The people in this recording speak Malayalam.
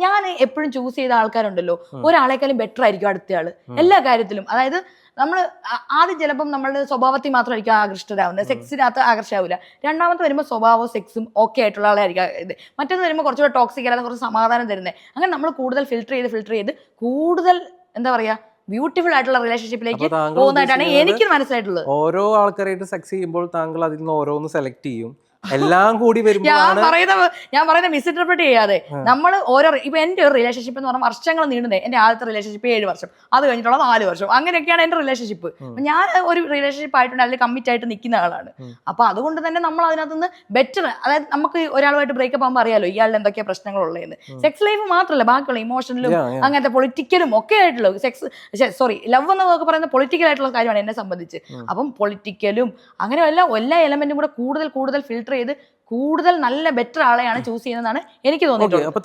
ഞാൻ എപ്പോഴും ചൂസ് ചെയ്ത ആൾക്കാരുണ്ടല്ലോ, ഒരാളെക്കാളും ബെറ്റർ ആയിരിക്കും അടുത്തയാള് എല്ലാ കാര്യത്തിലും. അതായത് നമ്മൾ ആദ്യം ചിലപ്പം നമ്മളുടെ സ്വഭാവത്തിൽ മാത്രമായിരിക്കും ആകൃഷ്ടരാകുന്നത്, സെക്സിനകത്ത് ആകർഷാവില്ല. രണ്ടാമത്തെ വരുമ്പോൾ സ്വഭാവവും സെക്സും ഓക്കെ ആയിട്ടുള്ള ആളായിരിക്കും ഇത്. മറ്റൊന്ന് വരുമ്പോൾ കുറച്ചുകൂടെ ടോക്സിക് അല്ലാതെ കുറച്ച് സമാധാനം തരുന്നത്. അങ്ങനെ നമ്മൾ കൂടുതൽ ഫിൽട്ടർ ചെയ്ത് കൂടുതൽ എന്താ പറയാ ബ്യൂട്ടിഫുൾ ആയിട്ടുള്ള റിലേഷൻഷിപ്പിലേക്ക് പോകുന്നതായിട്ടാണ് എനിക്ക് മനസ്സിലായിട്ടുള്ളത്. ഓരോ ആൾക്കാരായിട്ട് സെക്സ് ചെയ്യുമ്പോൾ താങ്കൾ അതിൽ നിന്ന് ഓരോന്ന് സെലക്ട് ചെയ്യും, എല്ലാം കൂടി ഞാൻ പറയുന്നത് മിസ്ഇന്റർപ്രറ്റ് ചെയ്യാതെ നമ്മൾ ഓരോ ഇപ്പൊ എന്റെ ഒരു റിലേഷൻഷിപ്പ് എന്ന് പറഞ്ഞാൽ വർഷങ്ങൾ നീണ്ടുന്നത്. എന്റെ ആദ്യത്തെ റിലേഷൻഷിപ്പ് 7 വർഷം, അത് കഴിഞ്ഞിട്ടുള്ള 4 വർഷം, അങ്ങനെയൊക്കെയാണ് എന്റെ റിലേഷൻഷിപ്പ്. ഞാൻ ഒരു റിലേഷൻഷിപ്പ് ആയിട്ടുണ്ട്, അതിൽ കമ്മിറ്റ് ആയിട്ട് നിൽക്കുന്ന ആളാണ്. അപ്പൊ അതുകൊണ്ട് തന്നെ നമ്മൾ അതിനകത്ത് നിന്ന് ബെറ്റർ, അതായത് നമുക്ക് ഒരാളുമായിട്ട് ബ്രേക്കപ്പ് ആകുമ്പോൾ അറിയാലോ ഇയാളുടെ എന്തൊക്കെയാ പ്രശ്നങ്ങളുള്ളതെന്ന്. സെക്സ് ലൈഫ് മാത്രമല്ല, ബാക്കിയുള്ള ഇമോഷണലും അങ്ങനത്തെ പൊളിറ്റിക്കലും ഒക്കെ ആയിട്ടുള്ള ലവ് എന്നൊക്കെ പറയുന്ന പൊളിറ്റിക്കൽ ആയിട്ടുള്ള കാര്യമാണ് എന്നെ സംബന്ധിച്ച്. അപ്പം പൊളിറ്റിക്കലും അങ്ങനെ എല്ലാ എലമെന്റും കൂടെ കൂടുതൽ ഫിൽട്ടർ ചെയ്ത് കൂടുതൽ നല്ല ബെറ്റർ ആളെയാണ് ചൂസ് ചെയ്യുന്നതാണ് എനിക്ക് തോന്നിയിട്ടുള്ളത്.